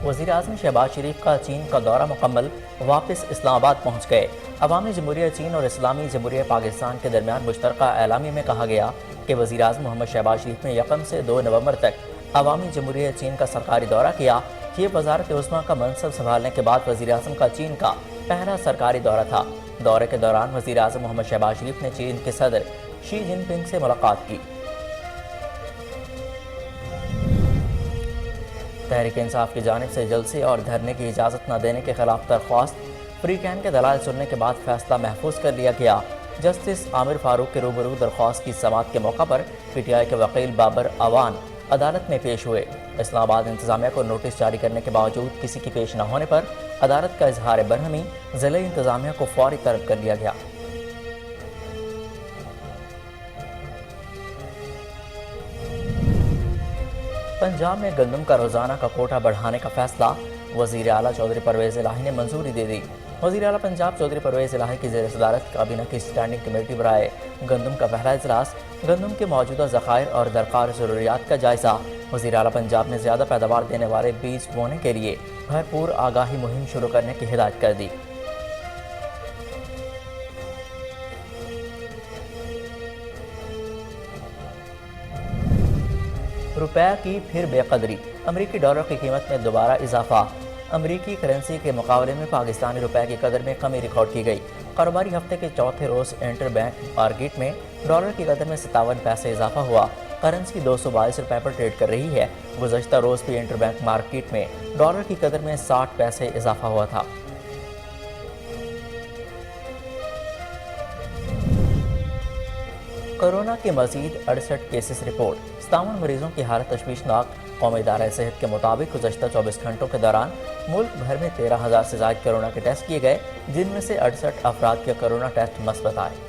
وزیر اعظم شہباز شریف کا چین کا دورہ مکمل، واپس اسلام آباد پہنچ گئے۔ عوامی جمہوریہ چین اور اسلامی جمہوریہ پاکستان کے درمیان مشترکہ اعلامیہ میں کہا گیا کہ وزیر اعظم محمد شہباز شریف نے 1 سے 2 نومبر تک عوامی جمہوریہ چین کا سرکاری دورہ کیا۔ یہ وزارت عظمیٰ کا منصب سنبھالنے کے بعد وزیر اعظم کا چین کا پہلا سرکاری دورہ تھا۔ دورے کے دوران وزیر اعظم محمد شہباز شریف نے چین کے صدر شی جن پنگ سے ملاقات کی۔ تحریک انصاف کی جانب سے جلسے اور دھرنے کی اجازت نہ دینے کے خلاف درخواست، فری کین کے دلائل سننے کے بعد فیصلہ محفوظ کر لیا گیا۔ جسٹس عامر فاروق کے روبرو درخواست کی سماعت کے موقع پر پی ٹی آئی کے وکیل بابر اوان عدالت میں پیش ہوئے۔ اسلام آباد انتظامیہ کو نوٹس جاری کرنے کے باوجود کسی کی پیش نہ ہونے پر عدالت کا اظہار برہمی، ضلعی انتظامیہ کو فوری طلب کر لیا گیا۔ پنجاب میں گندم کا روزانہ کا کوٹہ بڑھانے کا فیصلہ، وزیر اعلیٰ چودھری پرویز الہی نے منظوری دے دی۔ وزیر اعلیٰ پنجاب چودھری پرویز الہی کی زیر صدارت کابینہ کی اسٹینڈنگ کمیٹی برائے گندم کا پہلا اجلاس، گندم کے موجودہ ذخائر اور درکار ضروریات کا جائزہ۔ وزیر اعلیٰ پنجاب نے زیادہ پیداوار دینے والے بیج بونے کے لیے بھرپور آگاہی مہم شروع کرنے کی ہدایت کر دی۔ روپے کی پھر بے قدری، امریکی ڈالر کی قیمت میں دوبارہ اضافہ۔ امریکی کرنسی کے مقابلے میں پاکستانی روپے کی قدر میں کمی ریکارڈ کی گئی۔ کاروباری ہفتے کے چوتھے روز انٹر بینک مارکیٹ میں ڈالر کی قدر میں 57 پیسے اضافہ ہوا۔ کرنسی 222 روپے پر ٹریڈ کر رہی ہے۔ گزشتہ روز بھی انٹر بینک مارکیٹ میں ڈالر کی قدر میں 60 پیسے اضافہ ہوا تھا۔ کورونا کے مزید 68 کیسز رپورٹ، 57 مریضوں کی حالت تشویشناک۔ قومی ادارہ صحت کے مطابق گزشتہ 24 گھنٹوں کے دوران ملک بھر میں 13,000 سے زائد کورونا کے ٹیسٹ کیے گئے، جن میں سے 68 افراد کے کورونا ٹیسٹ مثبت آئے۔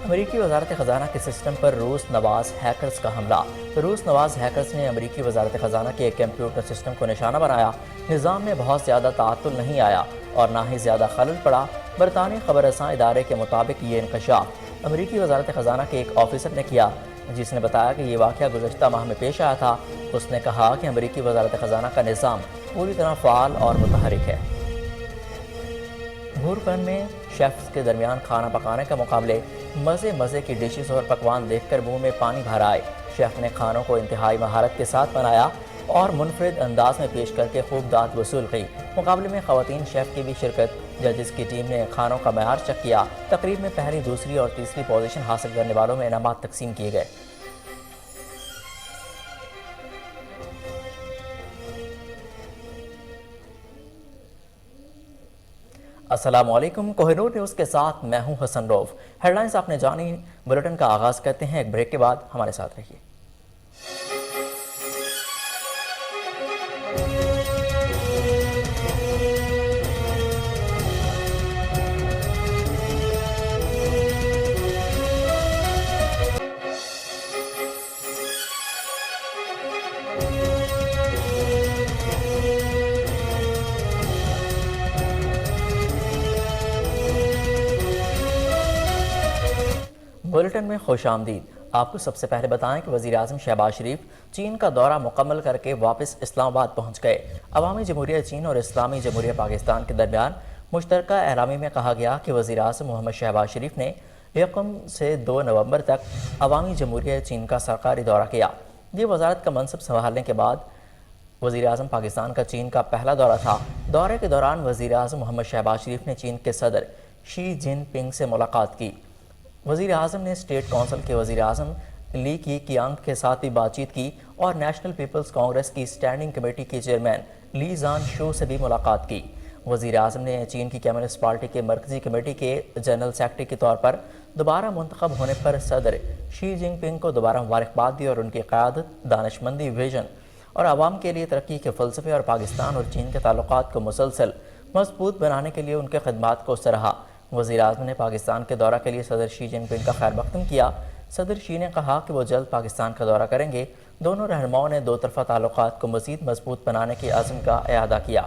امریکی وزارت خزانہ کے سسٹم پر روس نواز ہیکرز کا حملہ۔ روس نواز ہیکرز نے امریکی وزارت خزانہ کے ایک کمپیوٹر سسٹم کو نشانہ بنایا۔ نظام میں بہت زیادہ تعطل نہیں آیا اور نہ ہی زیادہ خلل پڑا۔ برطانوی خبر رساں ادارے کے مطابق یہ انکشاف امریکی وزارت خزانہ کے ایک آفیسر نے کیا، جس نے بتایا کہ یہ واقعہ گزشتہ ماہ میں پیش آیا تھا۔ اس نے کہا کہ امریکی وزارت خزانہ کا نظام پوری طرح فعال اور متحرک ہے۔ بھورپن میں شیفز کے درمیان کھانا پکانے کا مقابلے، مزے کی ڈشز اور پکوان دیکھ کر منہ میں پانی بھر آئے۔ شیف نے کھانوں کو انتہائی مہارت کے ساتھ بنایا اور منفرد انداز میں پیش کر کے خوب داد وصول کی۔ مقابلے میں خواتین شیف کی بھی شرکت، ججز کی ٹیم نے کھانوں کا معیار چیک کیا۔ تقریب میں پہلی، دوسری اور تیسری پوزیشن حاصل کرنے والوں میں انعامات تقسیم کیے گئے۔ السلام علیکم، کوہ نور نیوز کے ساتھ میں ہوں حسن روف۔ ہیڈ لائنز آپ نے جانی، بلیٹن کا آغاز کرتے ہیں ایک بریک کے بعد، ہمارے ساتھ رہیے۔ بلیٹن میں خوش آمدید۔ آپ کو سب سے پہلے بتائیں کہ وزیر اعظم شہباز شریف چین کا دورہ مکمل کر کے واپس اسلام آباد پہنچ گئے۔ عوامی جمہوریہ چین اور اسلامی جمہوریہ پاکستان کے درمیان مشترکہ اعلامیہ میں کہا گیا کہ وزیر اعظم محمد شہباز شریف نے 1 سے 2 نومبر تک عوامی جمہوریہ چین کا سرکاری دورہ کیا۔ یہ وزارت کا منصب سنبھالنے کے بعد وزیر اعظم پاکستان کا چین کا پہلا دورہ تھا۔ دورے کے دوران وزیر اعظم محمد شہباز شریف نے چین کے صدر شی جن پنگ سے ملاقات کی۔ وزیر اعظم نے اسٹیٹ کونسل کے وزیر اعظم لی کی کیانگ کے ساتھ بھی بات چیت کی اور نیشنل پیپلز کانگریس کی اسٹینڈنگ کمیٹی کے چیئرمین لی زان شو سے بھی ملاقات کی۔ وزیر اعظم نے چین کی کمیونسٹ پارٹی کے مرکزی کمیٹی کے جنرل سیکرٹری کے طور پر دوبارہ منتخب ہونے پر صدر شی جن پنگ کو دوبارہ مبارکباد دی اور ان کی قیادت، دانش مندی، ویژن اور عوام کے لیے ترقی کے فلسفے اور پاکستان اور چین کے تعلقات کو مسلسل مضبوط بنانے کے لیے ان کے خدمات کو سراہا۔ وزیر اعظم نے پاکستان کے دورہ کے لیے صدر شی جن پنگ کا خیر مقدم کیا۔ صدر شی نے کہا کہ وہ جلد پاکستان کا دورہ کریں گے۔ دونوں رہنماؤں نے دو طرفہ تعلقات کو مزید مضبوط بنانے کے عزم کا اعادہ کیا۔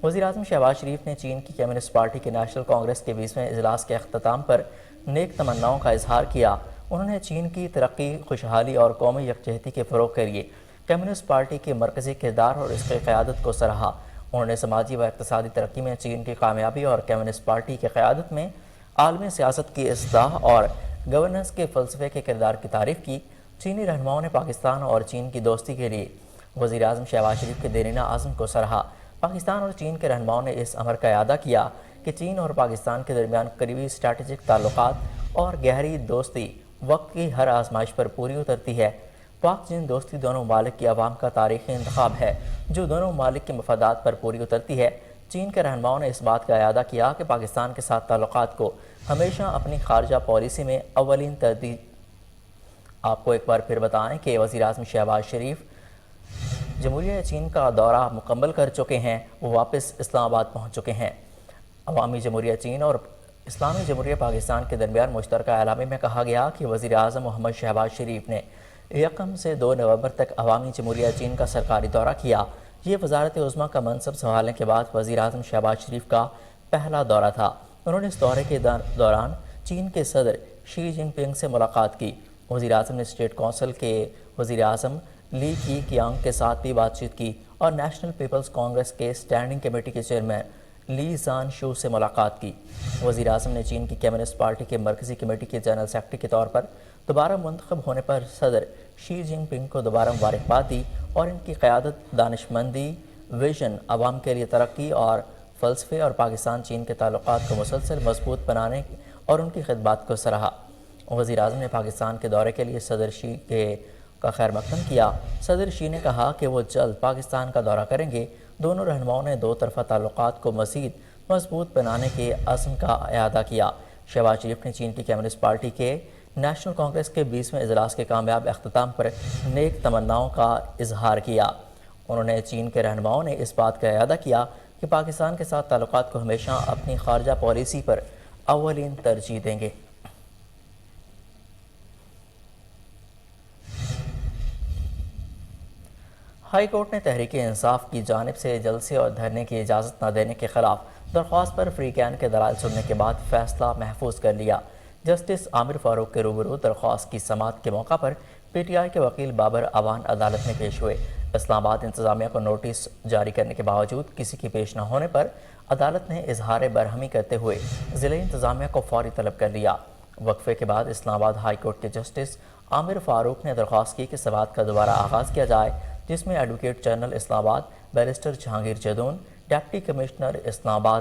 وزیراعظم شہباز شریف نے چین کی کمیونسٹ پارٹی کے نیشنل کانگریس کے 20ویں اجلاس کے اختتام پر نیک تمناؤں کا اظہار کیا۔ انہوں نے چین کی ترقی، خوشحالی اور قومی یکجہتی کے فروغ کے لیے کمیونسٹ پارٹی کے مرکزی کردار اور اس کی قیادت کو سراہا۔ انہوں نے سماجی و اقتصادی ترقی میں چین کی کامیابی اور کمیونسٹ پارٹی کی قیادت میں عالمی سیاست کی اصلاح اور گورننس کے فلسفے کے کردار کی تعریف کی۔ چینی رہنماؤں نے پاکستان اور چین کی دوستی کے لیے وزیراعظم شہباز شریف کے دیرینہ عزم کو سراہا۔ پاکستان اور چین کے رہنماؤں نے اس امر کا اعادہ کیا کہ چین اور پاکستان کے درمیان قریبی اسٹریٹجک تعلقات اور گہری دوستی وقت کی ہر آزمائش پر پوری اترتی ہے۔ پاک چین دوستی دونوں ممالک کی عوام کا تاریخی انتخاب ہے جو دونوں ممالک کے مفادات پر پوری اترتی ہے۔ چین کے رہنماؤں نے اس بات کا اعادہ کیا کہ پاکستان کے ساتھ تعلقات کو ہمیشہ اپنی خارجہ پالیسی میں اولین ترجیح۔ آپ کو ایک بار پھر بتائیں کہ وزیراعظم شہباز شریف جمہوریہ چین کا دورہ مکمل کر چکے ہیں، وہ واپس اسلام آباد پہنچ چکے ہیں۔ عوامی جمہوریہ چین اور اسلامی جمہوریہ پاکستان کے درمیان مشترکہ اعلامیہ میں کہا گیا کہ وزیراعظم محمد شہباز شریف نے 1 سے 2 نومبر تک عوامی جمہوریہ چین کا سرکاری دورہ کیا۔ یہ وزارت عظمیٰ کا منصب سنبھالنے کے بعد وزیراعظم شہباز شریف کا پہلا دورہ تھا۔ انہوں نے اس دورے کے دوران چین کے صدر شی جن پنگ سے ملاقات کی۔ وزیراعظم نے اسٹیٹ کونسل کے وزیراعظم لی کی کیانگ کے ساتھ بھی بات چیت کی اور نیشنل پیپلز کانگریس کے اسٹینڈنگ کمیٹی کے چیئرمین لی زان شو سے ملاقات کی۔ وزیراعظم نے چین کی کمیونسٹ پارٹی کے مرکزی کمیٹی کے جنرل سیکرٹری کے طور پر دوبارہ منتخب ہونے پر صدر شی جن پنگ کو دوبارہ مبارکباد دی اور ان کی قیادت، دانشمندی، ویژن، عوام کے لیے ترقی اور فلسفے اور پاکستان چین کے تعلقات کو مسلسل مضبوط بنانے اور ان کی خدمات کو سراہا۔ وزیراعظم نے پاکستان کے دورے کے لیے صدر شی کا خیر مقدم کیا۔ صدر شی نے کہا کہ وہ جلد پاکستان کا دورہ کریں گے۔ دونوں رہنماؤں نے دو طرفہ تعلقات کو مزید مضبوط بنانے کے عزم کا اعادہ کیا۔ شہباز شریف نے چین کی کمیونسٹ پارٹی کے نیشنل کانگریس کے 20ویں اجلاس کے کامیاب اختتام پر نیک تمناؤں کا اظہار کیا۔ انہوں نے چین کے رہنماؤں نے اس بات کا اعادہ کیا کہ پاکستان کے ساتھ تعلقات کو ہمیشہ اپنی خارجہ پالیسی پر اولین ترجیح دیں گے۔ ہائی کورٹ نے تحریک انصاف کی جانب سے جلسے اور دھرنے کی اجازت نہ دینے کے خلاف درخواست پر فری کین کے دلائل سننے کے بعد فیصلہ محفوظ کر لیا۔ جسٹس عامر فاروق کے روبرو درخواست کی سماعت کے موقع پر پی ٹی آئی کے وکیل بابر اوان عدالت میں پیش ہوئے۔ اسلام آباد انتظامیہ کو نوٹس جاری کرنے کے باوجود کسی کی پیش نہ ہونے پر عدالت نے اظہار برہمی کرتے ہوئے ضلعی انتظامیہ کو فوری طلب کر لیا۔ وقفے کے بعد اسلام آباد ہائی کورٹ کے جسٹس عامر فاروق نے درخواست کی کہ سماعت کا دوبارہ آغاز کیا جائے، جس میں advocate general Islamabad barrister Jahangir Jadoon, deputy commissioner Islamabad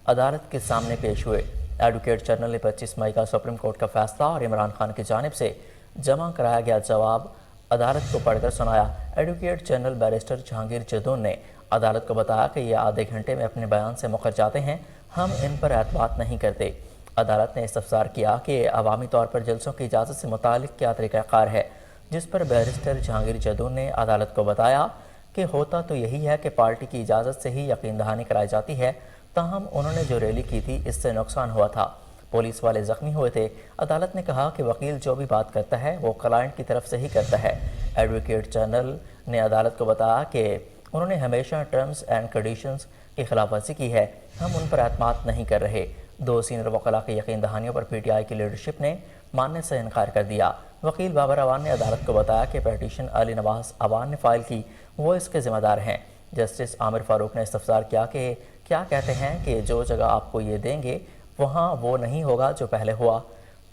عدالت کے سامنے پیش ہوئے۔ ایڈوکیٹ جنرل نے 25 مئی کا سپریم کورٹ کا فیصلہ اور عمران خان کی جانب سے جمع کرایا گیا جواب عدالت کو پڑھ کر سنایا۔ Advocate general barrister Jahangir Jadoon نے عدالت کو بتایا کہ یہ آدھے گھنٹے میں اپنے بیان سے مکر جاتے ہیں، ہم ان پر اعتماد نہیں کرتے۔ عدالت نے استفسار کیا کہ عوامی طور پر جلسوں کی اجازت سے متعلق کیا طریقہ کار ہے، جس پر بیرسٹر جہانگیر جدون نے عدالت کو بتایا کہ ہوتا تو یہی ہے کہ پارٹی کی اجازت سے ہی یقین دہانی کرائی جاتی ہے، تاہم انہوں نے جو ریلی کی تھی اس سے نقصان ہوا تھا، پولیس والے زخمی ہوئے تھے۔ عدالت نے کہا کہ وکیل جو بھی بات کرتا ہے وہ کلائنٹ کی طرف سے ہی کرتا ہے۔ ایڈوکیٹ جنرل نے عدالت کو بتایا کہ انہوں نے ہمیشہ ٹرمز اینڈ کنڈیشنز کی خلاف ورزی کی ہے، ہم ان پر اعتماد نہیں کر رہے۔ دو سینئر وکلاء کی یقین دہانیوں پر پی ٹی آئی کی لیڈرشپ نے ماننے سے انکار کر دیا۔ وکیل بابر اوان نے عدالت کو بتایا کہ پیٹیشن علی نواز اوان نے فائل کی، وہ اس کے ذمہ دار ہیں۔ جسٹس عامر فاروق نے استفسار کیا کہ کیا کہتے ہیں کہ جو جگہ آپ کو یہ دیں گے وہاں وہ نہیں ہوگا جو پہلے ہوا،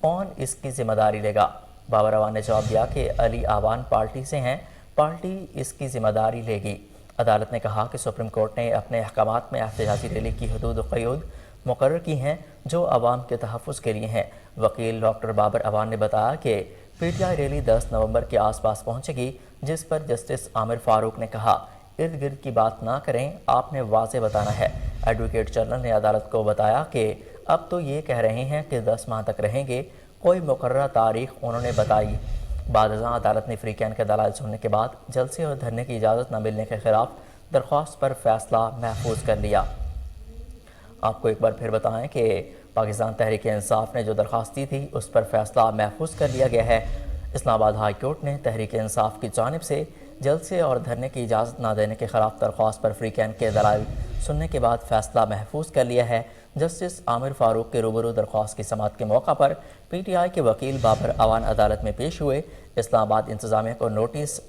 کون اس کی ذمہ داری لے گا؟ بابر اوان نے جواب دیا کہ علی اوان پارٹی سے ہیں، پارٹی اس کی ذمہ داری لے گی۔ عدالت نے کہا کہ سپریم کورٹ نے اپنے احکامات میں احتجاجی ریلی کی حدود و قیود مقرر کی ہیں جو عوام کے تحفظ کے لیے ہیں۔ وکیل ڈاکٹر بابر اوان نے بتایا کہ پی ٹی آئی ریلی 10 نومبر کے آس پاس پہنچے گی، جس پر جسٹس عامر فاروق نے کہا ارد گرد کی بات نہ کریں، آپ نے واضح بتانا ہے۔ ایڈوکیٹ جنرل نے عدالت کو بتایا کہ اب تو یہ کہہ رہے ہیں کہ 10 ماہ تک رہیں گے، کوئی مقررہ تاریخ انہوں نے بتائی۔ بعد ازاں عدالت نے فری کین کے دلائل سننے کے بعد جلسے اور دھرنے کی اجازت نہ ملنے کے خلاف درخواست پر فیصلہ محفوظ کر لیا۔ آپ کو ایک بار پھر بتائیں کہ پاکستان تحریک انصاف نے جو درخواست دی تھی اس پر فیصلہ محفوظ کر لیا گیا ہے۔ اسلام آباد ہائی کورٹ نے تحریک انصاف کی جانب سے جلسے اور دھرنے کی اجازت نہ دینے کے خلاف درخواست پر فری کین کے دلائل سننے کے بعد فیصلہ محفوظ کر لیا ہے۔ جسٹس عامر فاروق کے روبرو درخواست کی سماعت کے موقع پر پی ٹی آئی کے وکیل بابر اعوان عدالت میں پیش ہوئے۔ اسلام آباد انتظامیہ کو نوٹس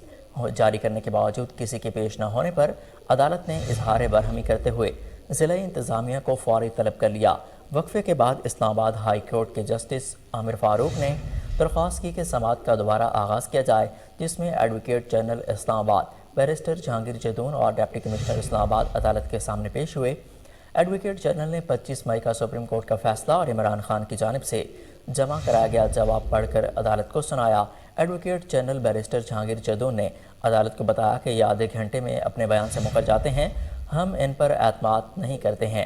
جاری کرنے کے باوجود کسی کے پیش نہ ہونے پر عدالت نے اظہار برہمی کرتے ہوئے ضلعی انتظامیہ کو فوری طلب کر لیا۔ وقفے کے بعد اسلام آباد ہائی کورٹ کے جسٹس عامر فاروق نے درخواست کی کہ سماعت کا دوبارہ آغاز کیا جائے، جس میں advocate general Islamabad barrister Jahangir Jadoon اور ڈپٹی کمشنر اسلام آباد عدالت کے سامنے پیش ہوئے۔ ایڈوکیٹ جنرل نے 25 مئی کا سپریم کورٹ کا فیصلہ اور عمران خان کی جانب سے جمع کرایا گیا جواب پڑھ کر عدالت کو سنایا۔ Advocate general barrister Jahangir Jadoon نے عدالت کو بتایا کہ یہ آدھے گھنٹے میں اپنے بیان سے مکر جاتے ہیں، ہم ان پر اعتماد نہیں کرتے ہیں۔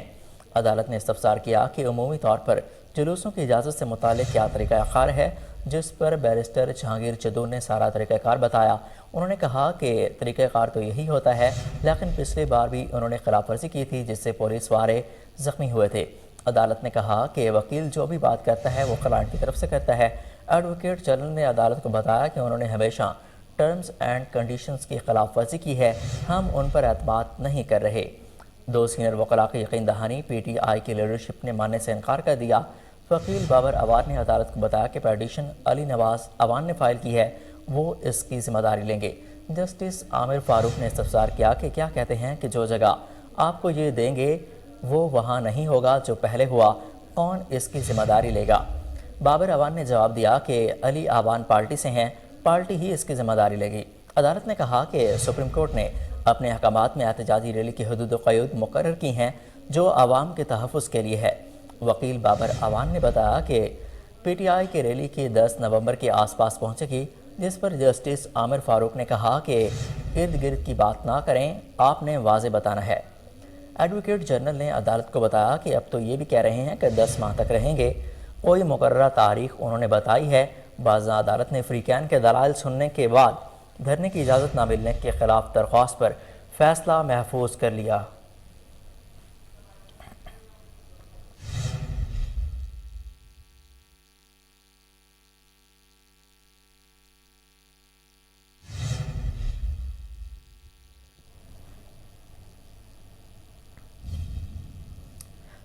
عدالت نے استفسار کیا کہ عمومی طور پر جلوسوں کی اجازت سے متعلق کیا طریقہ کار ہے، جس پر بیرسٹر جہانگیر جدون نے سارا طریقہ کار بتایا۔ انہوں نے کہا کہ طریقہ کار تو یہی ہوتا ہے، لیکن پچھلی بار بھی انہوں نے خلاف ورزی کی تھی جس سے پولیس والے زخمی ہوئے تھے۔ عدالت نے کہا کہ وکیل جو بھی بات کرتا ہے وہ کلائنٹ کی طرف سے کرتا ہے۔ ایڈوکیٹ جنرل نے عدالت کو بتایا کہ انہوں نے ہمیشہ ٹرمز اینڈ کنڈیشنز کی خلاف ورزی کی ہے، ہم ان پر اعتماد نہیں کر رہے۔ دو سینئر وکلاء کی یقین دہانی پی ٹی آئی کی لیڈرشپ نے ماننے سے انکار کر دیا۔ وکیل بابر اعوان نے عدالت کو بتایا کہ پیٹیشن علی نواز اعوان نے فائل کی ہے، وہ اس کی ذمہ داری لیں گے۔ جسٹس عامر فاروق نے استفسار کیا کہ کیا کہتے ہیں کہ جو جگہ آپ کو یہ دیں گے وہ وہاں نہیں ہوگا جو پہلے ہوا، کون اس کی ذمہ داری لے گا؟ بابر اعوان نے جواب دیا کہ علی اعوان پارٹی سے ہیں، پارٹی ہی اس کی ذمہ داری لے گی۔ عدالت نے کہا کہ سپریم کورٹ نے اپنے احکامات میں احتجاجی ریلی کی حدود و قیود مقرر کی ہیں جو عوام کے تحفظ کے لیے ہے۔ وکیل بابر اعوان نے بتایا کہ پی ٹی آئی کی ریلی کی 10 نومبر کے آس پاس پہنچے گی، جس پر جسٹس عامر فاروق نے کہا کہ ارد گرد کی بات نہ کریں، آپ نے واضح بتانا ہے۔ ایڈوکیٹ جنرل نے عدالت کو بتایا کہ اب تو یہ بھی کہہ رہے ہیں کہ 10 ماہ تک رہیں گے، کوئی مقررہ تاریخ انہوں نے بتائی ہے۔ بعض عدالت نے فریقین کے دلائل سننے کے بعد دھرنے کی اجازت نہ ملنے کے خلاف درخواست پر فیصلہ محفوظ کر لیا۔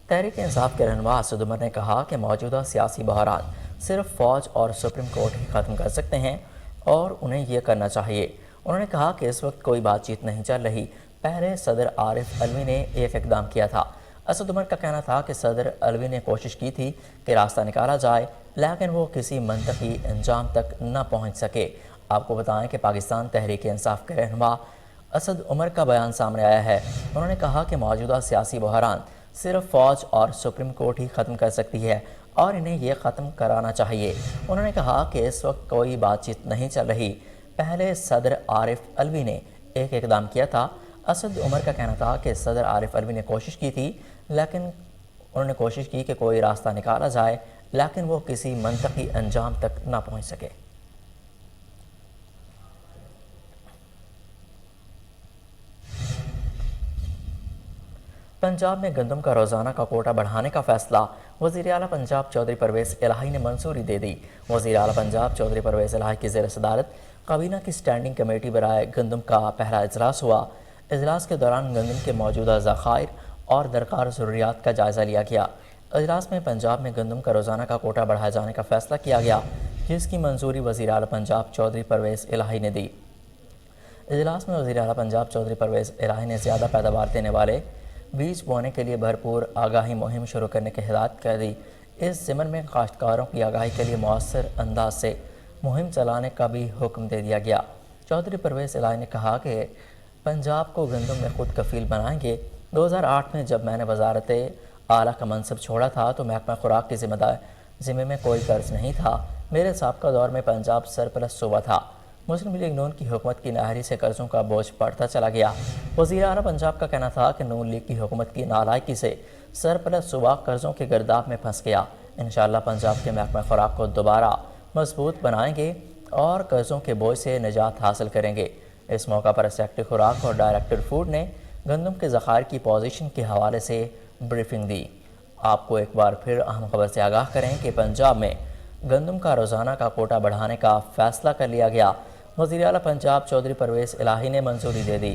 تحریک انصاف کے رہنما اسد عمر نے کہا کہ موجودہ سیاسی بحران صرف فوج اور سپریم کورٹ ہی ختم کر سکتے ہیں اور انہیں یہ کرنا چاہیے۔ انہوں نے کہا کہ اس وقت کوئی بات چیت نہیں چل رہی، پہلے صدر عارف علوی نے ایک اقدام کیا تھا۔ اسد عمر کا کہنا تھا کہ صدر علوی نے کوشش کی تھی کہ راستہ نکالا جائے، لیکن وہ کسی منطقی انجام تک نہ پہنچ سکے۔ آپ کو بتائیں کہ پاکستان تحریک انصاف کے رہنما اسد عمر کا بیان سامنے آیا ہے۔ انہوں نے کہا کہ موجودہ سیاسی بحران صرف فوج اور سپریم کورٹ ہی ختم کر سکتی ہے اور انہیں یہ ختم کرانا چاہیے۔ انہوں نے کہا کہ اس وقت کوئی بات چیت نہیں چل رہی، پہلے صدر عارف علوی نے ایک اقدام کیا تھا۔ اسد عمر کا کہنا تھا کہ صدر عارف علوی نے کوشش کی تھی، لیکن انہوں نے کوشش کی کہ کوئی راستہ نکالا جائے، لیکن وہ کسی منطقی انجام تک نہ پہنچ سکے۔ پنجاب میں گندم کا روزانہ کا کوٹا بڑھانے کا فیصلہ، وزیر اعلیٰ پنجاب چودھری پرویز الہی نے منظوری دے دی۔ وزیر اعلیٰ پنجاب چودھری پرویز الہی کی زیر صدارت کابینہ کی اسٹینڈنگ کمیٹی برائے گندم کا پہلا اجلاس ہوا۔ اجلاس کے دوران گندم کے موجودہ ذخائر اور درکار ضروریات کا جائزہ لیا گیا۔ اجلاس میں پنجاب میں گندم کا روزانہ کا کوٹا بڑھائے جانے کا فیصلہ کیا گیا، جس کی منظوری وزیر اعلیٰ پنجاب چودھری پرویز الہی نے دی۔ اجلاس میں وزیر اعلیٰ پنجاب چودھری پرویز الہی نے زیادہ پیداوار دینے والے بیج بونے کے لیے بھرپور آگاہی مہم شروع کرنے کی ہدایت کر دی۔ اس ضمن میں کاشتکاروں کی آگاہی کے لیے مؤثر انداز سے مہم چلانے کا بھی حکم دے دیا گیا۔ چودھری پرویز الہی نے کہا کہ پنجاب کو گندم میں خود کفیل بنائیں گے۔ 2008 میں جب میں نے وزارت اعلیٰ کا منصب چھوڑا تھا تو محکمہ خوراک کی ذمہ میں کوئی قرض نہیں تھا۔ میرے سابقہ دور میں پنجاب سرپلس صوبہ تھا۔ مسلم لیگ نون کی حکومت کی نااہلی سے قرضوں کا بوجھ بڑھتا چلا گیا۔ وزیر اعلیٰ پنجاب کا کہنا تھا کہ نون لیگ کی حکومت کی نالائکی سے سرپلس صوبہ قرضوں کے گرداب میں پھنس گیا۔ انشاءاللہ پنجاب کے محکمہ خوراک کو دوبارہ مضبوط بنائیں گے اور قرضوں کے بوجھ سے نجات حاصل کریں گے۔ اس موقع پر سیکرٹری خوراک اور ڈائریکٹر فوڈ نے گندم کے ذخائر کی پوزیشن کے حوالے سے بریفنگ دی۔ آپ کو ایک بار پھر اہم خبر سے آگاہ کریں کہ پنجاب میں گندم کا روزانہ کا کوٹا بڑھانے کا فیصلہ کر لیا گیا۔ وزیر اعلیٰ پنجاب چودھری پرویز الہی نے منظوری دے دی۔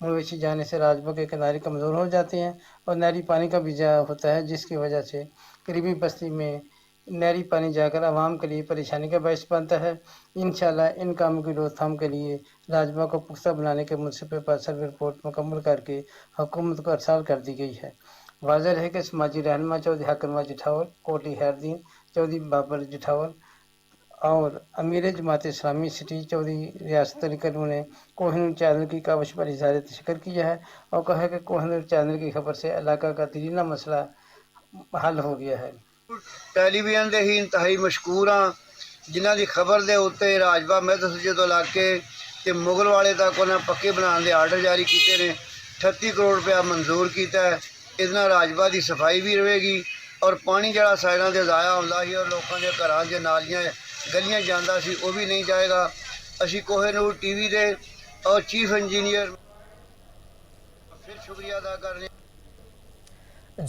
مویشی جانے سے راجبہ کے کنارے کمزور ہو جاتے ہیں اور نہری پانی کا بھی ضیاع ہوتا ہے، جس کی وجہ سے قریبی بستی میں نہری پانی جا کر عوام کے لیے پریشانی کا باعث بنتا ہے۔ انشاءاللہ ان کاموں کی روک تھام کے لیے راجبہ کو پختہ بنانے کے منصوبے پر سروے رپورٹ مکمل کر کے حکومت کو ارسال کر دی گئی ہے۔ واضح ہے کہ سماجی رہنما چودھری حکمہ جٹھاول، کوٹلی خیردین چودھری بابر جٹھاول اور امیر جماعت اسلامی سٹی چودھری ریاست علی کرم نے کوہ نور چینل کی کاوش پر اظہار تشکر کیا ہے اور کہا ہے کہ کوہ نور چینل کی خبر سے علاقہ کا دیرینہ مسئلہ حل ہو گیا ہے۔ ٹیلی ویژن دے ہی انتہائی مشکور ہاں، جنہاں دی خبر دے اتنے راجبہ مسجد علاقے تے مغل والے تک انہیں پکے بنانے دے آرڈر جاری کیتے نے، 38 کروڑ روپیہ منظور کیتا ہے۔ اس نال راجبہ دی صفائی بھی رہے گی اور پانی جڑا سائڈاں تے ضائع ہوندا سی اور لوکاں دے گھراں دے نالیاں گلیاں جاندا سی وہ بھی نہیں جائے گا۔ اسی کوہ نور ٹی وی دے اور چیف انجینئر پھر شکریہ ادا کر رہے ہیں۔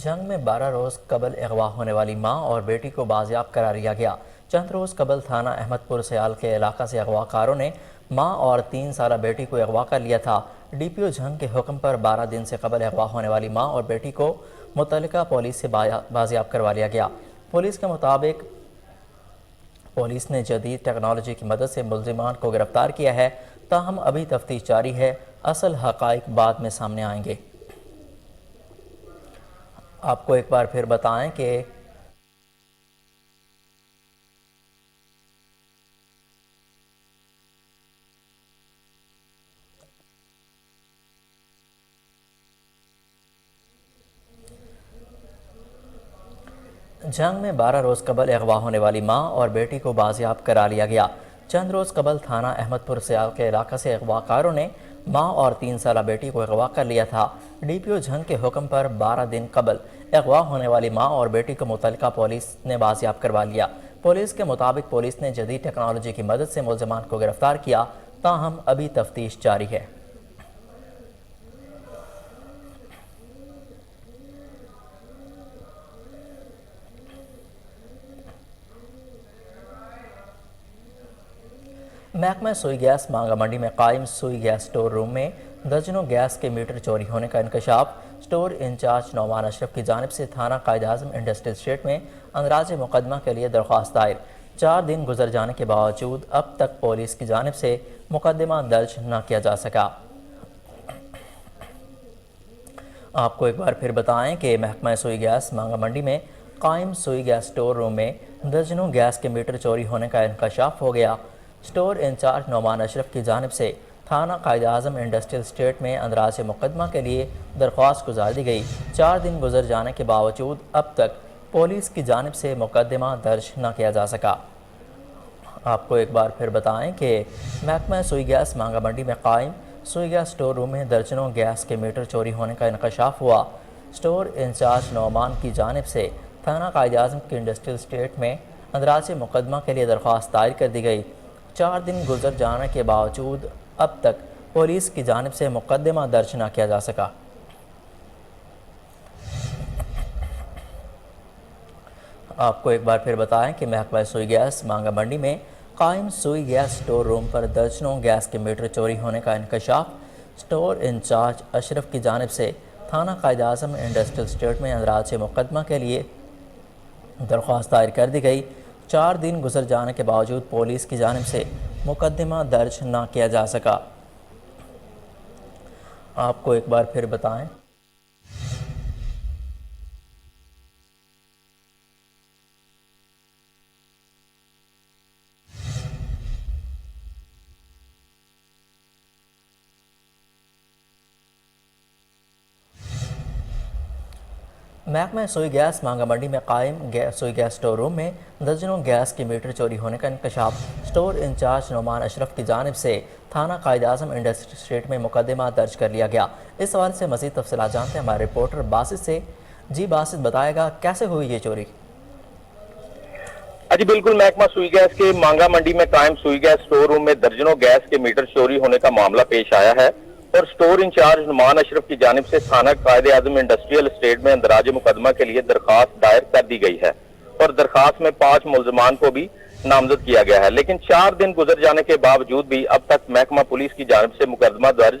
جنگ میں 12 روز قبل اغوا ہونے والی ماں اور بیٹی کو بازیاب قرار دیا گیا۔ چند روز قبل تھانہ احمد پور سیال کے علاقہ سے اغوا کاروں نے ماں اور 3 سالہ بیٹی کو اغوا کر لیا تھا۔ ڈی پی او جنگ کے حکم پر 12 دن سے قبل اغوا ہونے والی ماں اور بیٹی کو متعلقہ پولیس سے بازیاب کروا لیا گیا۔ پولیس کے مطابق پولیس نے جدید ٹیکنالوجی کی مدد سے ملزمان کو گرفتار کیا ہے، تاہم ابھی تفتیش جاری ہے، اصل حقائق بعد میں سامنے آئیں گے۔ آپ کو ایک بار پھر بتائیں کہ جنگ میں 12 روز قبل اغوا ہونے والی ماں اور بیٹی کو بازیاب کرا لیا گیا۔ چند روز قبل تھانہ احمد پور سیال کے علاقہ سے اغوا کاروں نے ماں اور 3 سالہ بیٹی کو اغوا کر لیا تھا۔ ڈی پی او جنگ کے حکم پر 12 دن قبل اغوا ہونے والی ماں اور بیٹی کو متعلقہ پولیس نے بازیاب کروا لیا۔ پولیس کے مطابق پولیس نے جدید ٹیکنالوجی کی مدد سے ملزمان کو گرفتار کیا، تاہم ابھی تفتیش جاری ہے۔ محکمہ سوئی گیس مانگا منڈی میں قائم سوئی گیس سٹور روم میں درجنوں گیس کے میٹر چوری ہونے کا انکشاف۔ سٹور انچارج نعمان اشرف کی جانب سے تھانہ قائد اعظم انڈسٹریل اسٹیٹ میں اندراج مقدمہ کے لیے درخواست دائر۔ 4 دن گزر جانے کے باوجود اب تک پولیس کی جانب سے مقدمہ درج نہ کیا جا سکا۔ آپ کو ایک بار پھر بتائیں کہ محکمہ سوئی گیس مانگا منڈی میں قائم سوئی گیس سٹور روم میں درجنوں گیس کے میٹر چوری ہونے کا انکشاف ہو گیا۔ سٹور انچارج نعمان اشرف کی جانب سے تھانہ قائد اعظم انڈسٹریل اسٹیٹ میں اندراج مقدمہ کے لیے درخواست گزار دی گئی۔ 4 دن گزر جانے کے باوجود اب تک پولیس کی جانب سے مقدمہ درج نہ کیا جا سکا۔ آپ کو ایک بار پھر بتائیں کہ محکمہ سوئی گیس مانگا منڈی میں قائم سوئی گیس سٹور روم میں درجنوں گیس کے میٹر چوری ہونے کا انکشاف ہوا۔ سٹور انچارج نعمان کی جانب سے تھانہ قائد اعظم کی انڈسٹریل اسٹیٹ میں اندراج مقدمہ کے لیے درخواست دائر کر دی گئی۔ 4 دن گزر جانے کے باوجود اب تک پولیس کی جانب سے مقدمہ درج نہ کیا جا سکا۔ آپ کو ایک بار پھر بتائیں کہ محکمہ سوئی گیس مانگا منڈی میں قائم سوئی گیس سٹور روم پر درجنوں گیس کے میٹر چوری ہونے کا انکشاف۔ سٹور انچارج اشرف کی جانب سے تھانہ قائد اعظم انڈسٹریل اسٹیٹ میں اندراج مقدمہ کے لیے درخواست دائر کر دی گئی۔ 4 دن گزر جانے کے باوجود پولیس کی جانب سے مقدمہ درج نہ کیا جا سکا۔ آپ کو ایک بار پھر بتائیں محکمہ سوئی گیس مانگا منڈی میں قائم سوئی گیس سٹور روم میں درجنوں گیس کے میٹر چوری ہونے کا انکشاف۔ سٹور انچارج نعمان اشرف کی جانب سے تھانہ قائد اعظم انڈسٹریل اسٹیٹ میں مقدمہ درج کر لیا گیا۔ اس حوالے سے مزید تفصیلات جانتے ہیں ہمارے رپورٹر باسط سے۔ جی باسط، بتائے گا کیسے ہوئی یہ چوری؟ جی بالکل، محکمہ سوئی گیس کے مانگا منڈی میں قائم سوئی گیس سٹور روم میں درجنوں گیس کے میٹر چوری ہونے کا معاملہ پیش آیا ہے اور سٹور انچارج نعمان اشرف کی جانب سے تھانہ قائد اعظم انڈسٹریل اسٹیٹ میں اندراج مقدمہ کے لیے درخواست دائر کر دی گئی ہے اور درخواست میں 5 ملزمان کو بھی نامزد کیا گیا ہے، لیکن 4 دن گزر جانے کے باوجود بھی اب تک محکمہ پولیس کی جانب سے مقدمہ درج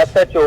SHO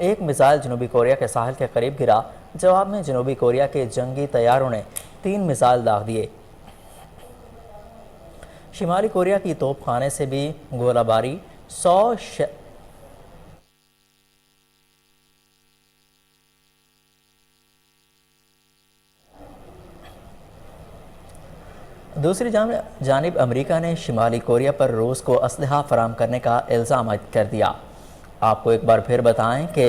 ایک میزائل جنوبی کوریا کے ساحل کے قریب گرا۔ جواب میں جنوبی کوریا کے جنگی طیاروں نے 3 میزائل داغ دیے۔ شمالی کوریا کی توپ خانے سے بھی گولہ باری، 100 دوسری جانب امریکہ نے شمالی کوریا پر روس کو اسلحہ فراہم کرنے کا الزام عائد کر دیا۔ آپ کو ایک بار پھر بتائیں کہ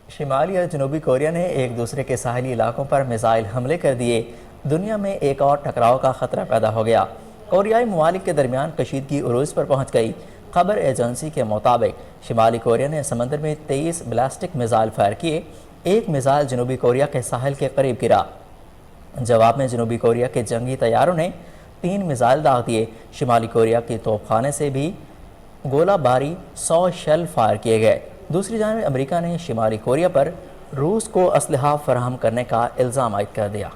شمالی اور جنوبی کوریا نے ایک دوسرے کے ساحلی علاقوں پر میزائل حملے کر دیے۔ دنیا میں ایک اور ٹکراؤ کا خطرہ پیدا ہو گیا۔ کوریائی ممالک کے درمیان کشیدگی عروج پر پہنچ گئی۔ خبر ایجنسی کے مطابق شمالی کوریا نے سمندر میں 23 بیلسٹک میزائل فائر کیے۔ ایک میزائل جنوبی کوریا کے ساحل کے قریب گرا۔ جواب میں جنوبی کوریا کے جنگی طیاروں نے 3 میزائل داغ دیے۔ شمالی کوریا کی توپ خانے سے بھی گولہ باری، 100 شیل فائر کیے گئے۔ دوسری جانب امریکہ نے شمالی کوریا پر روس کو اسلحہ فراہم کرنے کا الزام عائد کر دیا۔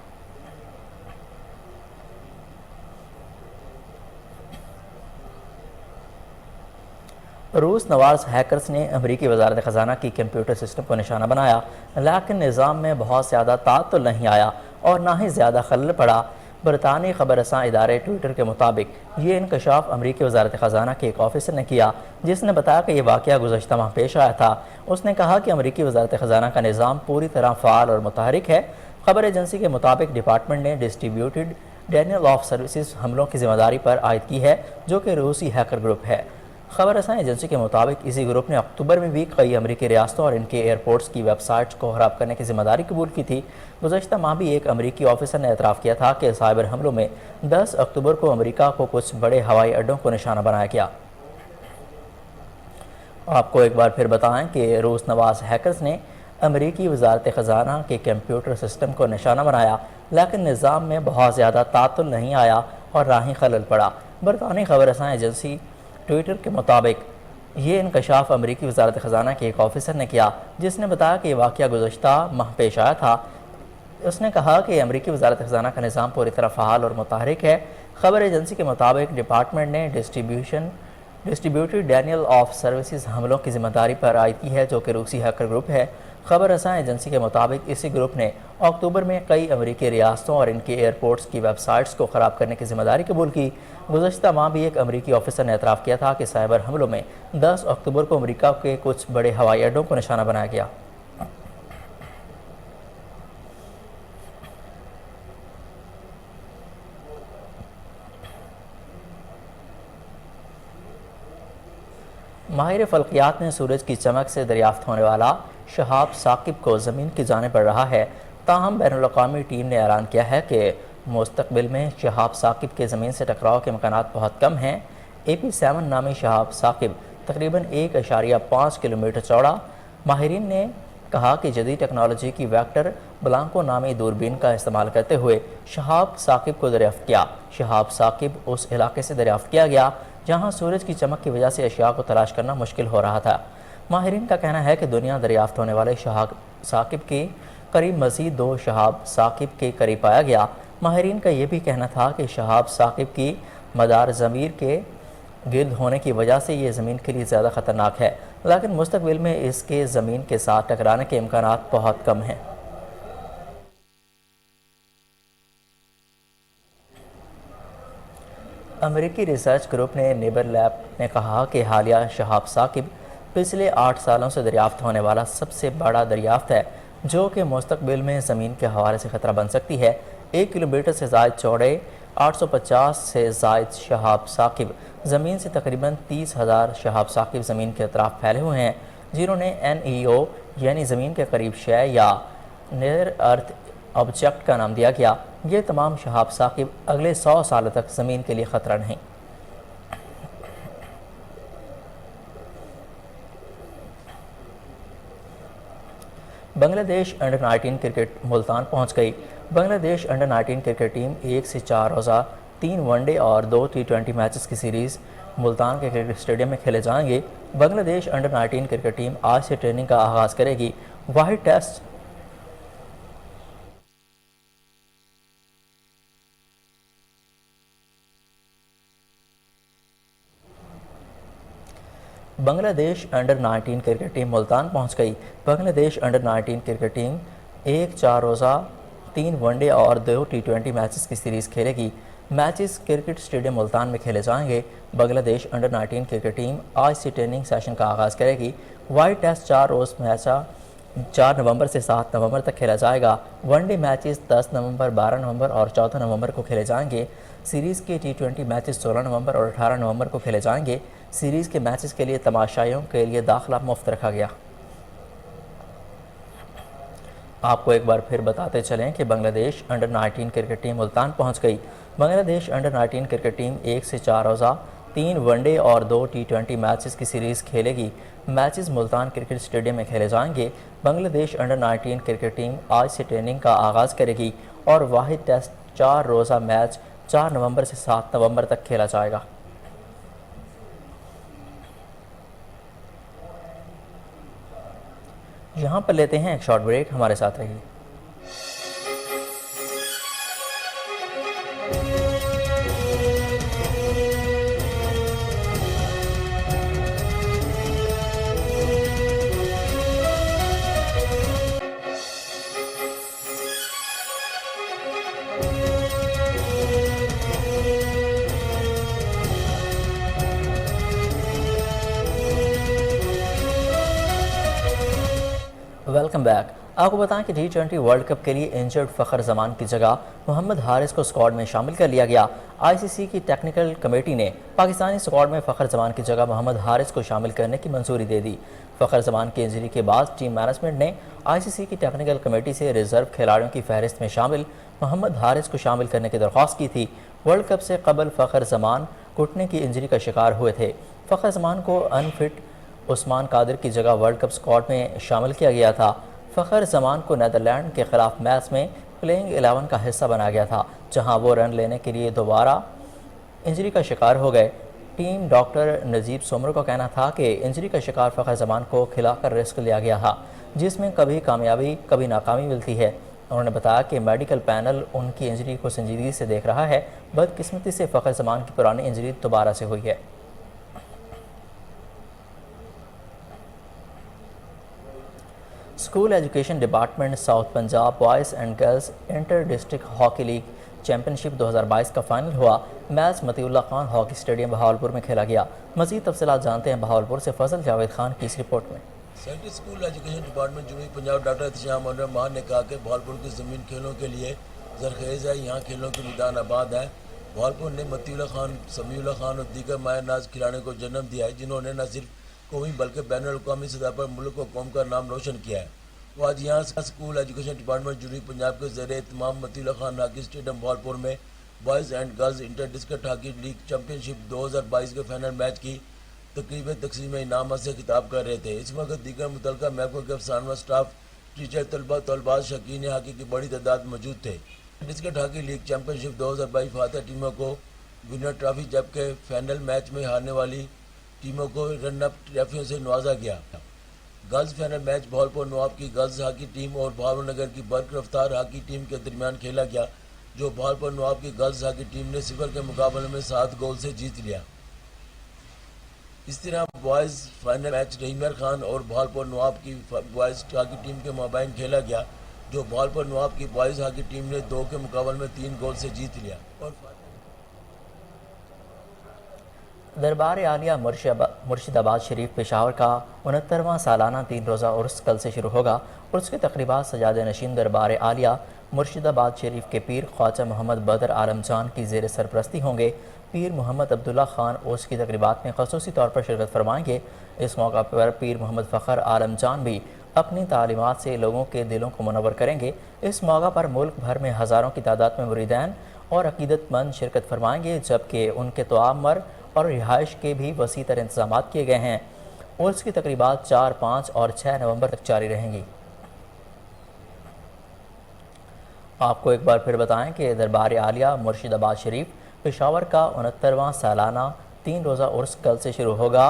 روس نواز ہیکرز نے امریکی وزارت خزانہ کی کمپیوٹر سسٹم کو نشانہ بنایا، لیکن نظام میں بہت زیادہ تعطل نہیں آیا اور نہ ہی زیادہ خلل پڑا۔ برطانوی خبر رساں ادارے ٹویٹر کے مطابق یہ انکشاف امریکی وزارت خزانہ کے ایک آفیسر نے کیا، جس نے بتایا کہ یہ واقعہ گزشتہ ماہ پیش آیا تھا۔ اس نے کہا کہ امریکی وزارت خزانہ کا نظام پوری طرح فعال اور متحرک ہے۔ خبر ایجنسی کے مطابق ڈپارٹمنٹ نے ڈسٹریبیوٹڈ ڈینیل آف سروسز حملوں کی ذمہ داری پر عائد کی ہے، جو کہ روسی ہیکر گروپ ہے۔ خبر رساں ایجنسی کے مطابق اسی گروپ نے اکتوبر میں بھی کئی امریکی ریاستوں اور ان کے ایئرپورٹس کی ویب سائٹس کو خراب کرنے کی ذمہ داری قبول کی تھی۔ گزشتہ ماہ بھی ایک امریکی آفیسر نے اعتراف کیا تھا کہ سائبر حملوں میں 10 اکتوبر کو امریکہ کو کچھ بڑے ہوائی اڈوں کو نشانہ بنایا گیا۔ آپ کو ایک بار پھر بتائیں کہ روس نواز ہیکرز نے امریکی وزارت خزانہ کے کمپیوٹر سسٹم کو نشانہ بنایا، لیکن نظام میں بہت زیادہ تعطل نہیں آیا اور نہ ہی خلل پڑا۔ برطانوی خبر رساں ایجنسی ٹویٹر کے مطابق یہ انکشاف امریکی وزارت خزانہ کے ایک آفیسر نے کیا، جس نے بتایا کہ یہ واقعہ گزشتہ ماہ پیش آیا تھا۔ اس نے کہا کہ امریکی وزارت خزانہ کا نظام پوری طرح فعال اور متحرک ہے۔ خبر ایجنسی کے مطابق ڈپارٹمنٹ نے ڈسٹریبیوٹڈ ڈینیل آف سروسز حملوں کی ذمہ داری پر عائد کی ہے، جو کہ روسی ہیکر گروپ ہے۔ خبر رساں ایجنسی کے مطابق اسی گروپ نے اکتوبر میں کئی امریکی ریاستوں اور ان کے ایئرپورٹس کی ویب سائٹس کو خراب کرنے کی ذمہ داری قبول کی۔ گزشتہ ماہ بھی ایک امریکی آفیسر نے اعتراف کیا تھا کہ سائبر حملوں میں 10 اکتوبر کو امریکہ کے کچھ بڑے ہوائی اڈوں کو نشانہ بنایا گیا۔ ماہر فلکیات نے سورج کی چمک سے دریافت ہونے والا شہاب ثاقب کو زمین کی جانب بڑھ رہا ہے۔ تاہم بین الاقوامی ٹیم نے اعلان کیا ہے کہ مستقبل میں شہاب ثاقب کے زمین سے ٹکراؤ کے امکانات بہت کم ہیں۔ AP7 نامی شہاب ثاقب تقریباً 1.5 کلومیٹر چوڑا۔ ماہرین نے کہا کہ جدید ٹیکنالوجی کی ویکٹر بلانکو نامی دوربین کا استعمال کرتے ہوئے شہاب ثاقب کو دریافت کیا۔ شہاب ثاقب اس علاقے سے دریافت کیا گیا جہاں سورج کی چمک کی وجہ سے اشیاء کو تلاش کرنا مشکل ہو رہا تھا۔ ماہرین کا کہنا ہے کہ دنیا دریافت ہونے والے شہاب ثاقب کے قریب مزید 2 شہاب ثاقب کے قریب پایا گیا۔ ماہرین کا یہ بھی کہنا تھا کہ شہاب ثاقب کی مدار زمین کے گرد ہونے کی وجہ سے یہ زمین کے لیے زیادہ خطرناک ہے، لیکن مستقبل میں اس کے زمین کے ساتھ ٹکرانے کے امکانات بہت کم ہیں۔ امریکی ریسرچ گروپ نے نیبر لیب نے کہا کہ حالیہ شہاب ثاقب پچھلے 8 سالوں سے دریافت ہونے والا سب سے بڑا دریافت ہے، جو کہ مستقبل میں زمین کے حوالے سے خطرہ بن سکتی ہے۔ 1 کلومیٹر سے زائد چوڑے 850 سے زائد شہاب ثاقب زمین سے تقریباً 30,000 شہاب ثاقب زمین کے اطراف پھیلے ہوئے ہیں، جنہوں نے NEO یعنی زمین کے قریب شے یا نیئر ارتھ آبجیکٹ کا نام دیا گیا۔ یہ تمام شہاب ثاقب اگلے 100 سالوں تک زمین کے لیے خطرہ نہیں۔ بنگلہ دیش انڈر 19 کرکٹ ملتان پہنچ گئی۔ بنگلہ دیش انڈر 19 کرکٹ ٹیم 1 سے 4 روزہ 3 ون ڈے اور 2 T20 میچز کی سیریز ملتان کے کرکٹ اسٹیڈیم میں کھیلے جائیں گے۔ بنگلہ دیش انڈر 19 کرکٹ ٹیم آج سے ٹریننگ کا آغاز کرے گی۔ واحد ٹیسٹ بنگلہ دیش انڈر 19 کرکٹ ٹیم ملتان پہنچ گئی۔ بنگلہ دیش انڈر 19 کرکٹ ٹیم ایک 4 روزہ 3 ون ڈے اور 2 T20 میچز کی سیریز کھیلے گی۔ میچز کرکٹ اسٹیڈیم ملتان میں کھیلے جائیں گے۔ بنگلہ دیش انڈر 19 کرکٹ ٹیم آج سے ٹریننگ سیشن کا آغاز کرے گی۔ وائٹ ٹیسٹ 4 روز میچ 4 نومبر سے 7 نومبر تک کھیلا جائے گا۔ ون ڈے میچز 10 نومبر، 12 نومبر اور 14 نومبر کو کھیلے جائیں گے۔ سیریز کے T20 میچز 16 نومبر اور 18 نومبر کو کھیلے جائیں گے۔ سیریز کے میچز کے لیے تماشائیوں کے لیے داخلہ مفت رکھا گیا۔ آپ کو ایک بار پھر بتاتے چلیں کہ بنگلہ دیش انڈر 19 کرکٹ ٹیم ملتان پہنچ گئی۔ بنگلہ دیش انڈر 19 کرکٹ ٹیم 1 سے 4 روزہ 3 ون ڈے اور 2 T20 میچز کی سیریز کھیلے گی۔ میچز ملتان کرکٹ اسٹیڈیم میں کھیلے جائیں گے۔ بنگلہ دیش انڈر 19 کرکٹ ٹیم آج سے ٹریننگ کا آغاز کرے گی اور واحد ٹیسٹ 4 روزہ میچ 4 نومبر سے 7 نومبر تک کھیلا جائے گا۔ یہاں پر لیتے ہیں ایک شارٹ بریک، ہمارے ساتھ رہیے۔ Welcome back. آپ کو بتائیں کہ T20 ورلڈ کپ کے لیے انجرڈ فخر زمان کی جگہ محمد حارث کو اسکواڈ میں شامل کر لیا گیا۔ ICC کی ٹیکنیکل کمیٹی نے پاکستانی اسکواڈ میں فخر زمان کی جگہ محمد حارث کو شامل کرنے کی منظوری دے دی۔ فخر زمان کی انجری کے بعد ٹیم مینجمنٹ نے ICC کی ٹیکنیکل کمیٹی سے ریزرو کھلاڑیوں کی فہرست میں شامل محمد حارث کو شامل کرنے کی درخواست کی تھی۔ ورلڈ کپ سے قبل فخر زمان گھٹنے کی انجری کا شکار ہوئے تھے۔ فخر زمان کو انفٹ عثمان قادر کی جگہ ورلڈ کپ اسکواڈ میں شامل کیا گیا تھا۔ فخر زمان کو نیدرلینڈ کے خلاف میچ میں پلینگ 11 کا حصہ بنا گیا تھا، جہاں وہ رن لینے کے لیے دوبارہ انجری کا شکار ہو گئے۔ ٹیم ڈاکٹر نجیب سمر کا کہنا تھا کہ انجری کا شکار فخر زمان کو کھلا کر رسک لیا گیا تھا، جس میں کبھی کامیابی کبھی ناکامی ملتی ہے۔ انہوں نے بتایا کہ میڈیکل پینل ان کی انجری کو سنجیدگی سے دیکھ رہا ہے۔ بدقسمتی سے فخر زمان کی پرانی انجری دوبارہ سے ہوئی ہے۔ School education department south Punjab boys and girls inter district hockey league championship 2022 کا فائنل ہوا۔ Match Matiullah Khan hockey stadium Bahawalpur میں کھیلا گیا۔ مزید تفصیلات جانتے ہیں بہاولپور سے فضل جاوید خان کی اس رپورٹ میں۔ سینٹرل اسکول ایجوکیشن ڈپارٹمنٹ جنوبی پنجاب ڈاکٹر احتشام الرحمان نے کہا کہ بہاولپور کی زمین کھیلوں کے لیے زرخیز ہے، یہاں کھیلوں کے میدان آباد ہیں۔ بہاولپور نے مطیع اللہ خان، سمیع اللہ خان اور دیگر ماہر ناز کھلاڑیوں کو جنم دیا ہے، جنہوں نے نہ صرف قومی بلکہ بین الاقوامی سطح پر ملک و قوم کا نام روشن کیا ہے۔ وہ آج یہاں اسکول ایجوکیشن ڈپارٹمنٹ جنوبی پنجاب کے زیر اہتمام Matiullah Khan hockey stadium Bahawalpur میں boys and girls inter district hockey league championship 2022 کے فائنل میچ کی تقریب تقسیم انعامات سے خطاب کر رہے تھے۔ اس وقت دیگر متعلقہ محکموں کے افسران و سٹاف، ٹیچر، طلباء شوقین ہاکی کی بڑی تعداد موجود تھے۔ District hockey league championship 2022 فاتح ٹیموں کو ونر ٹرافی، جبکہ فائنل میچ میں ہارنے والی ٹیموں کو رن اپ ٹرافیوں سے نوازا گیا۔ گرلز فائنل میچ بہاولپور نواب کی گرلز ہاکی ٹیم اور بہاول نگر کی برق رفتار ہاکی ٹیم کے درمیان کھیلا گیا، جو بہاولپور نواب کی گرلز ہاکی ٹیم نے 0 کے مقابلے میں 7 گول سے جیت لیا۔ اس طرح بوائز فائنل میچ رحیم خان اور بہاولپور نواب کی بوائز ہاکی ٹیم کے مابین کھیلا گیا، جو بہاولپور نواب کی بوائز ہاکی ٹیم نے 2 کے مقابلے میں 3 گول سے جیت لیا۔ اور دربار عالیہ مرشد آباد شریف پشاور کا 69واں سالانہ 3 روزہ عرس کل سے شروع ہوگا۔ عرس کی تقریبات سجادہ نشین دربار عالیہ مرشد آباد شریف کے پیر خواجہ محمد بدر عالم جان کی زیر سرپرستی ہوں گے۔ پیر محمد عبداللہ خان عرس کی تقریبات میں خصوصی طور پر شرکت فرمائیں گے۔ اس موقع پر پیر محمد فخر عالم جان بھی اپنی تعلیمات سے لوگوں کے دلوں کو منور کریں گے۔ اس موقع پر ملک بھر میں ہزاروں کی تعداد میں مریدین اور عقیدت مند شرکت فرمائیں گے، جبکہ ان کے تعمیر اور رہائش کے بھی وسیع تر انتظامات کیے گئے ہیں۔ عرس کی تقریبات 4، 5 اور 6 نومبر تک جاری رہیں گی۔ آپ کو ایک بار پھر بتائیں کہ دربار عالیہ مرشد آباد شریف پشاور کا 69واں سالانہ 3 روزہ عرس کل سے شروع ہوگا۔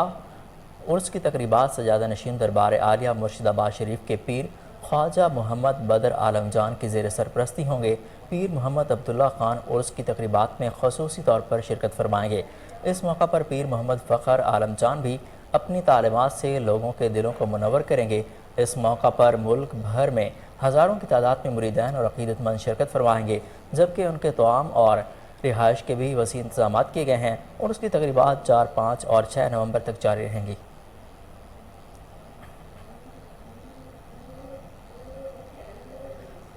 عرس کی تقریبات سجادہ نشین دربار عالیہ مرشد آباد شریف کے پیر خواجہ محمد بدر عالم جان کی زیر سرپرستی ہوں گے۔ پیر محمد عبداللہ خان عرس کی تقریبات میں خصوصی طور پر شرکت فرمائیں گے۔ اس موقع پر پیر محمد فخر عالم جان بھی اپنی تعلیمات سے لوگوں کے دلوں کو منور کریں گے۔ اس موقع پر ملک بھر میں ہزاروں کی تعداد میں مریدین اور عقیدت مند شرکت فرمائیں گے، جبکہ ان کے طعام اور رہائش کے بھی وسیع انتظامات کیے گئے ہیں اور اس کی تقریبات 4، 5 اور 6 نومبر تک جاری رہیں گی۔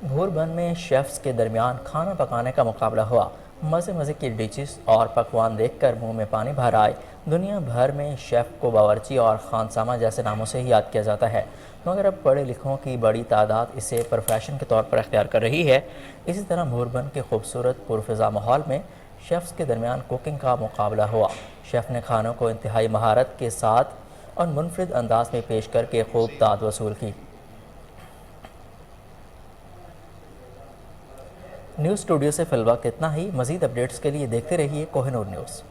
بھوربن میں شیفز کے درمیان کھانا پکانے کا مقابلہ ہوا۔ مزے کی ڈشز اور پکوان دیکھ کر منہ میں پانی بھر آئے۔ دنیا بھر میں شیف کو باورچی اور خانسامہ جیسے ناموں سے ہی یاد کیا جاتا ہے، مگر اب پڑھے لکھوں کی بڑی تعداد اسے پروفیشن کے طور پر اختیار کر رہی ہے۔ اسی طرح بھوربن کے خوبصورت پرفضا ماحول میں شیفز کے درمیان کوکنگ کا مقابلہ ہوا۔ شیف نے کھانوں کو انتہائی مہارت کے ساتھ اور منفرد انداز میں پیش کر کے خوب داد وصول کی۔ نیوز اسٹوڈیو سے فی الوقت اتنا ہی۔ مزید اپڈیٹس کے لیے دیکھتے رہیے کوہ نور نیوز۔